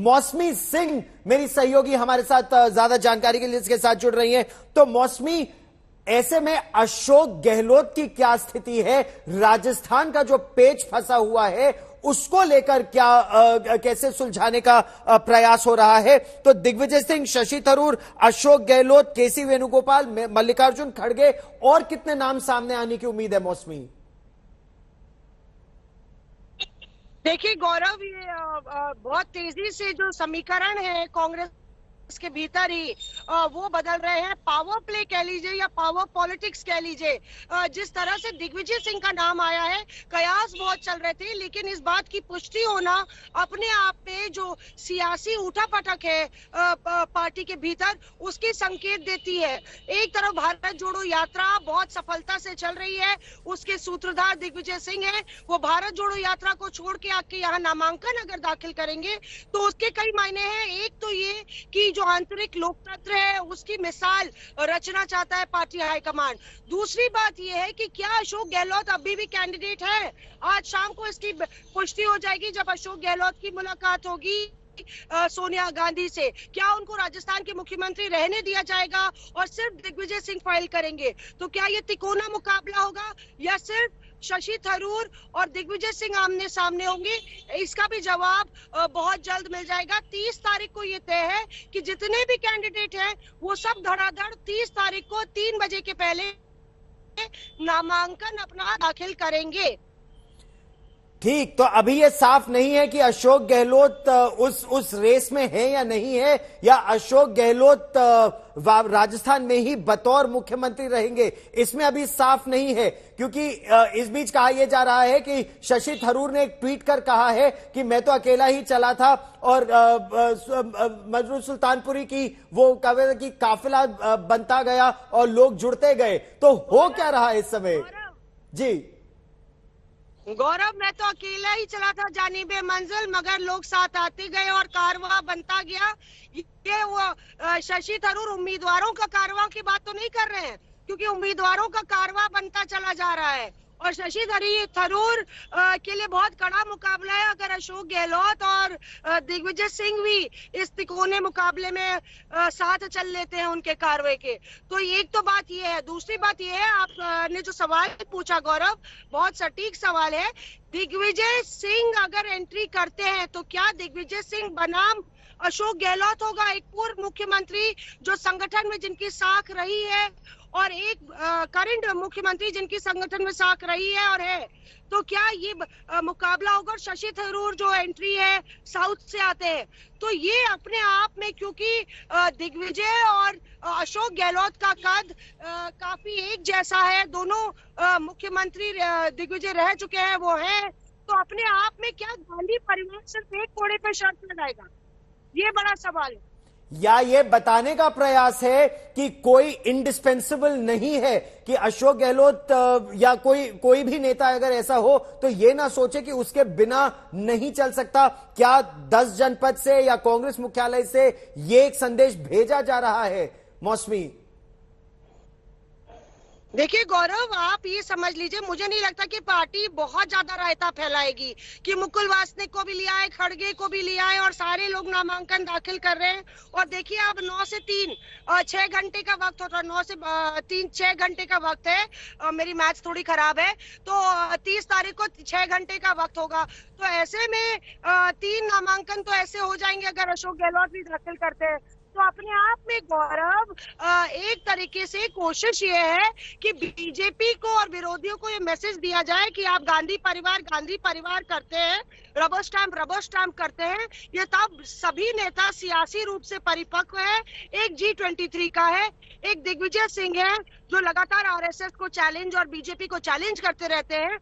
मौसमी सिंह मेरी सहयोगी हमारे साथ ज्यादा जानकारी के लिए इसके साथ जुड़ रही हैं। तो मौसमी, ऐसे में अशोक गहलोत की क्या स्थिति है? राजस्थान का जो पेच फंसा हुआ है उसको लेकर क्या कैसे सुलझाने का प्रयास हो रहा है? तो दिग्विजय सिंह, शशि थरूर, अशोक गहलोत, केसी वेणुगोपाल, मल्लिकार्जुन खड़गे और कितने नाम सामने आने की उम्मीद है मौसमी? देखिए गौरव, ये बहुत तेजी से जो समीकरण है कांग्रेस के भीतर ही वो बदल रहे हैं। पावर प्ले कह लीजिए या पावर पॉलिटिक्स कह लीजिए, जिस तरह से दिग्विजय सिंह का नाम आया है, कयास बहुत चल रहे थे, लेकिन इस बात की पुष्टि होना अपने आप में जो सियासी उठापटक है पार्टी के भीतर, उसकी संकेत देती है। एक तरफ भारत जोड़ो यात्रा बहुत सफलता से चल रही है, उसके सूत्रधार दिग्विजय सिंह है। वो भारत जोड़ो यात्रा को छोड़ के आके यहाँ नामांकन अगर दाखिल करेंगे तो उसके कई मायने हैं। एक तो ये कि जो आंतरिक लोकतंत्र है उसकी मिसाल रचना चाहता है पार्टी हाईकमांड। दूसरी बात यह है कि क्या अशोक गहलोत अभी भी कैंडिडेट है? आज शाम को इसकी पुष्टि हो जाएगी जब अशोक गहलोत की मुलाकात होगी सोनिया गांधी से। क्या उनको राजस्थान के मुख्यमंत्री रहने दिया जाएगा और सिर्फ दिग्विजय सिंह फाइल करेंगे? तो क्या ये तिकोना मुकाबला होगा या सिर्फ शशि थरूर और दिग्विजय सिंह आमने सामने होंगे? इसका भी जवाब बहुत जल्द मिल जाएगा। 30 तारीख को ये तय है कि जितने भी कैंडिडेट हैं वो सब धड़ाधड़ 30 तारीख को 3 बजे के पहले नामांकन अपना दाखिल करेंगे। ठीक, तो अभी ये साफ नहीं है कि अशोक गहलोत उस रेस में है या नहीं है, या अशोक गहलोत राजस्थान में ही बतौर मुख्यमंत्री रहेंगे, इसमें अभी साफ नहीं है। क्योंकि इस बीच कहा यह जा रहा है कि शशि थरूर ने एक ट्वीट कर कहा है कि मैं तो अकेला ही चला था और मजरू सुल्तानपुरी की वो की काफिला बनता गया और लोग जुड़ते गए। तो हो क्या रहा है इस समय? जी गौरव, मैं तो अकेला ही चला था जानिबे मंजिल, मगर लोग साथ आते गए और कारवां बनता गया। ये वो शशि थरूर उम्मीदवारों का कारवां की बात तो नहीं कर रहे हैं, क्योंकि उम्मीदवारों का कारवां बनता चला जा रहा है और शशि थरूर के लिए बहुत कड़ा मुकाबला है। अगर अशोक गहलोत और दिग्विजय सिंह भी इस तिकोने मुकाबले में साथ चल लेते हैं उनके कारवे के, तो एक तो बात ये है। दूसरी बात ये है, आपने जो सवाल पूछा गौरव, बहुत सटीक सवाल है। दिग्विजय सिंह अगर एंट्री करते हैं तो क्या दिग्विजय सिंह बनाम अशोक गहलोत होगा, एक पूर्व मुख्यमंत्री जो संगठन में जिनकी साख रही है और एक करंट मुख्यमंत्री जिनकी संगठन में साख रही है और है, तो क्या ये मुकाबला होगा? और शशि थरूर जो एंट्री है साउथ से आते हैं, तो ये अपने आप में, क्योंकि दिग्विजय और अशोक गहलोत का कद काफी एक जैसा है, दोनों मुख्यमंत्री दिग्विजय रह चुके हैं, वो है, तो अपने आप में क्या गांधी परिवार सिर्फ एक कोड़े पे शर्त लगाएगा? ये बड़ा सवाल है। या ये बताने का प्रयास है कि कोई इंडिस्पेंसिबल नहीं है, कि अशोक गहलोत या कोई भी नेता अगर ऐसा हो तो ये ना सोचे कि उसके बिना नहीं चल सकता? क्या 10 जनपद से या कांग्रेस मुख्यालय से ये एक संदेश भेजा जा रहा है मौसमी? देखिए गौरव, आप ये समझ लीजिए, मुझे नहीं लगता कि पार्टी बहुत ज्यादा रायता फैलाएगी कि मुकुल वासनिक को भी लिया है, खड़गे को भी लिया है और सारे लोग नामांकन दाखिल कर रहे हैं। और देखिए अब 9 से 3 6 घंटे का वक्त होता है, 9 से 3 6 घंटे का वक्त है। मेरी मैथ्स थोड़ी खराब है, तो 30 तारीख को 6 घंटे का वक्त होगा। तो ऐसे में 3 नामांकन तो ऐसे हो जाएंगे अगर अशोक गहलोत भी दाखिल करते हैं। तो अपने आप में गौरव एक तरीके से कोशिश ये है कि बीजेपी को और विरोधियों को ये मैसेज दिया जाए कि आप गांधी परिवार करते हैं, रबर स्टैम्प करते हैं। ये तब सभी नेता सियासी रूप से परिपक्व है। एक G23 का है, एक दिग्विजय सिंह है जो लगातार आरएसएस को चैलेंज और बीजेपी को चैलेंज करते रहते हैं,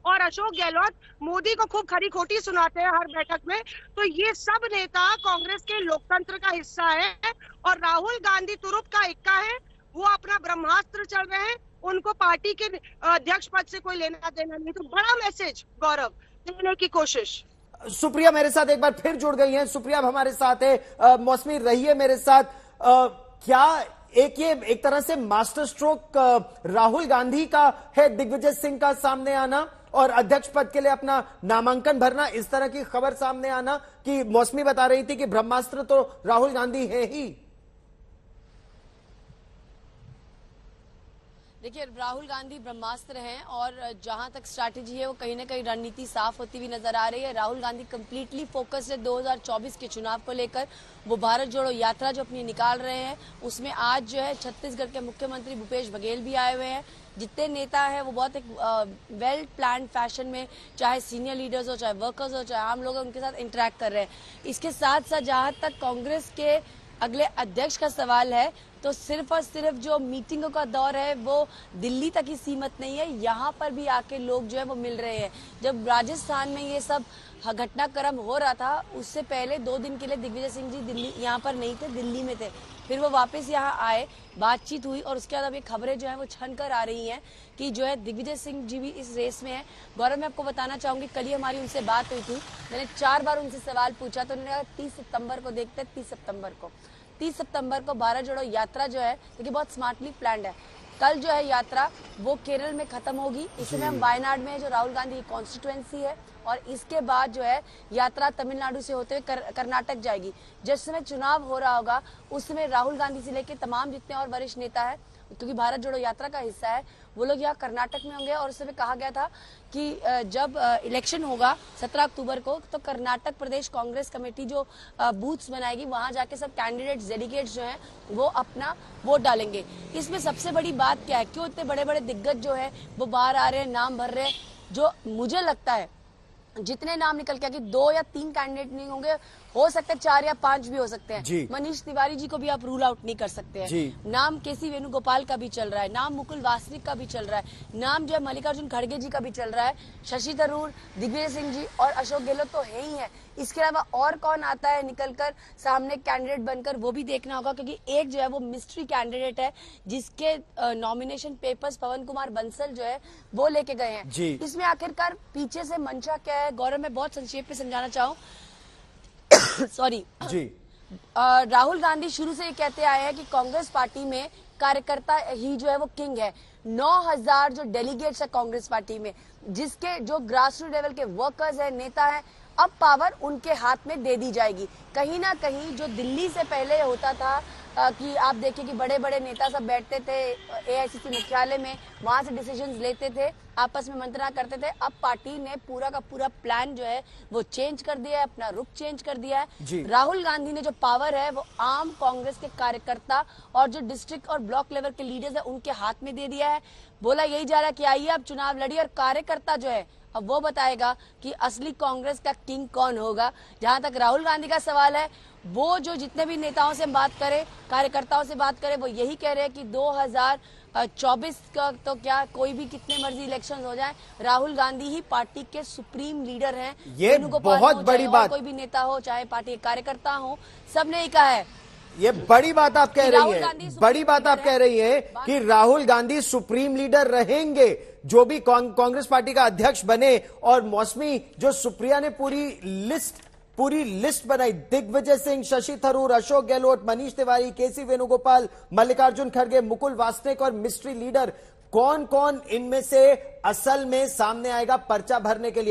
और अशोक गहलोत मोदी को खूब खरी खोटी सुनाते हैं हर बैठक में। तो ये सब नेता कांग्रेस के लोकतंत्र का हिस्सा है और राहुल गांधी तुरुप का इक्का है, वो अपना ब्रह्मास्त्र चल रहे हैं, उनको पार्टी के अध्यक्ष पद से कोई लेना देना नहीं। तो बड़ा मैसेज गौरव देने की कोशिश। सुप्रिया मेरे साथ एक बार फिर जुड़ गई हैं। सुप्रिया अब हमारे साथ है, मौसमी रहिए मेरे साथ। क्या एक तरह से मास्टर स्ट्रोक राहुल गांधी का है दिग्विजय सिंह का सामने आना, और अध्यक्ष पद के लिए अपना नामांकन भरना, इस तरह की खबर सामने आना कि मौसमी बता रही थी कि ब्रह्मास्त्र तो राहुल गांधी है ही। देखिए, राहुल गांधी ब्रह्मास्त्र हैं और जहां तक स्ट्रैटेजी है वो कहीं ना कहीं रणनीति साफ होती हुई नजर आ रही है। राहुल गांधी कंप्लीटली फोकस्ड है 2024 के चुनाव को लेकर। वो भारत जोड़ो यात्रा जो अपनी निकाल रहे हैं उसमें आज जो है छत्तीसगढ़ के मुख्यमंत्री भूपेश बघेल भी आए हुए हैं। जितने नेता हैं वो बहुत एक वेल प्लान फैशन में, चाहे सीनियर लीडर्स हो, चाहे वर्कर्स हो, चाहे आम लोग, उनके साथ इंटरेक्ट कर रहे हैं। इसके साथ साथ जहां तक कांग्रेस के अगले अध्यक्ष का सवाल है तो सिर्फ और सिर्फ जो मीटिंगों का दौर है वो दिल्ली तक ही सीमित नहीं है, यहाँ पर भी आके लोग जो है वो मिल रहे हैं। जब राजस्थान में ये सब घटनाक्रम हो रहा था उससे पहले 2 दिन के लिए दिग्विजय सिंह जी दिल्ली यहाँ पर नहीं थे, दिल्ली में थे। फिर वो वापस यहाँ आए, बातचीत हुई और उसके बाद अब ये खबरें जो है वो छन कर आ रही हैं कि जो है दिग्विजय सिंह जी भी इस रेस में है। गौरव, मैं आपको बताना चाहूंगी, कल ही हमारी उनसे बात हुई थी, मैंने 4 बार उनसे सवाल पूछा तो उन्होंने कहा 30 सितंबर को देखते हैं। 30 सितंबर को भारत जोड़ो यात्रा जो है देखिए बहुत स्मार्टली प्लान्ड है। कल जो है यात्रा वो केरल में खत्म होगी, इस समय हम वायनाड में है जो राहुल गांधी की कॉन्स्टिट्यूएंसी है, और इसके बाद जो है यात्रा तमिलनाडु से होते हुए कर्नाटक जाएगी। जिस समय चुनाव हो रहा होगा उस समय राहुल गांधी से लेकर तमाम जितने और वरिष्ठ नेता है, क्योंकि भारत जोड़ो यात्रा का हिस्सा है, वो लोग यहाँ कर्नाटक में होंगे। और उस समय कहा गया था कि जब इलेक्शन होगा 17 अक्टूबर को तो कर्नाटक प्रदेश कांग्रेस कमेटी जो बूथ्स बनाएगी वहां जाके सब कैंडिडेट्स, डेलीगेट्स जो हैं वो अपना वोट डालेंगे। इसमें सबसे बड़ी बात क्या है, क्यों इतने बड़े बड़े दिग्गज जो है वो बाहर आ रहे हैं, नाम भर रहे हैं। जो मुझे लगता है जितने नाम निकल के कि 2 या 3 कैंडिडेट नहीं होंगे, हो सकते 4 या 5 भी हो सकते हैं। मनीष तिवारी जी को भी आप रूल आउट नहीं कर सकते हैं। नाम केसी वेणुगोपाल का भी चल रहा है, नाम मुकुल वासनिक का भी चल रहा है, नाम जो है मल्लिकार्जुन खड़गे जी का भी चल रहा है, शशि थरूर, दिग्विजय सिंह जी और अशोक गहलोत तो है ही है। इसके अलावा और कौन आता है निकलकर सामने कैंडिडेट बनकर, वो भी देखना होगा, क्योंकि एक जो है वो मिस्ट्री कैंडिडेट है जिसके नॉमिनेशन पेपर्स पवन कुमार बंसल जो है वो लेके गए हैं। इसमें आखिरकार पीछे से मंशा क्या है, गौरव मैं बहुत संक्षेप में समझाना चाहूँ। सॉरी जी, राहुल गांधी शुरू से ये कहते आए हैं कि कांग्रेस पार्टी में कार्यकर्ता ही जो है वो किंग है। 9000 जो डेलीगेट्स है कांग्रेस पार्टी में, जिसके जो ग्रास रूट लेवल के वर्कर्स है, नेता है, अब पावर उनके हाथ में दे दी जाएगी। कहीं ना कहीं जो दिल्ली से पहले होता था कि आप देखिए कि बड़े बड़े नेता सब बैठते थे एआईसीसी मुख्यालय में, वहां से डिसीजंस लेते थे, आपस में मंत्रणा करते थे। अब पार्टी ने पूरा का पूरा प्लान जो है वो चेंज कर दिया है, अपना रुख चेंज कर दिया है। राहुल गांधी ने जो पावर है वो आम कांग्रेस के कार्यकर्ता और जो डिस्ट्रिक्ट और ब्लॉक लेवल के लीडर्स है उनके हाथ में दे दिया है। बोला यही जा रहा है कि आइए आप चुनाव लड़िए, और कार्यकर्ता जो है अब वो बताएगा कि असली कांग्रेस का किंग कौन होगा। जहां तक राहुल गांधी का सवाल है, वो जो जितने भी नेताओं से बात करे, कार्यकर्ताओं से बात करे, वो यही कह रहे हैं कि 2024 का तो क्या कोई भी कितने मर्जी इलेक्शन हो जाए, राहुल गांधी ही पार्टी के सुप्रीम लीडर हैं। ये बहुत बड़ी बात, कोई भी नेता हो, चाहे पार्टी के कार्यकर्ता हो, सबने ही कहा है। ये बड़ी बात आप कह रही है, बड़ी बात आप कह रही है कि राहुल गांधी सुप्रीम लीडर रहेंगे, जो भी कांग्रेस पार्टी का अध्यक्ष बने। और मौसमी जो सुप्रिया ने पूरी लिस्ट बनाई, दिग्विजय सिंह, शशि थरूर, अशोक गहलोत, मनीष तिवारी, केसी वेणुगोपाल, मल्लिकार्जुन खड़गे, मुकुल वासनिक और मिस्ट्री लीडर, कौन कौन इनमें से असल में सामने आएगा पर्चा भरने के लिए।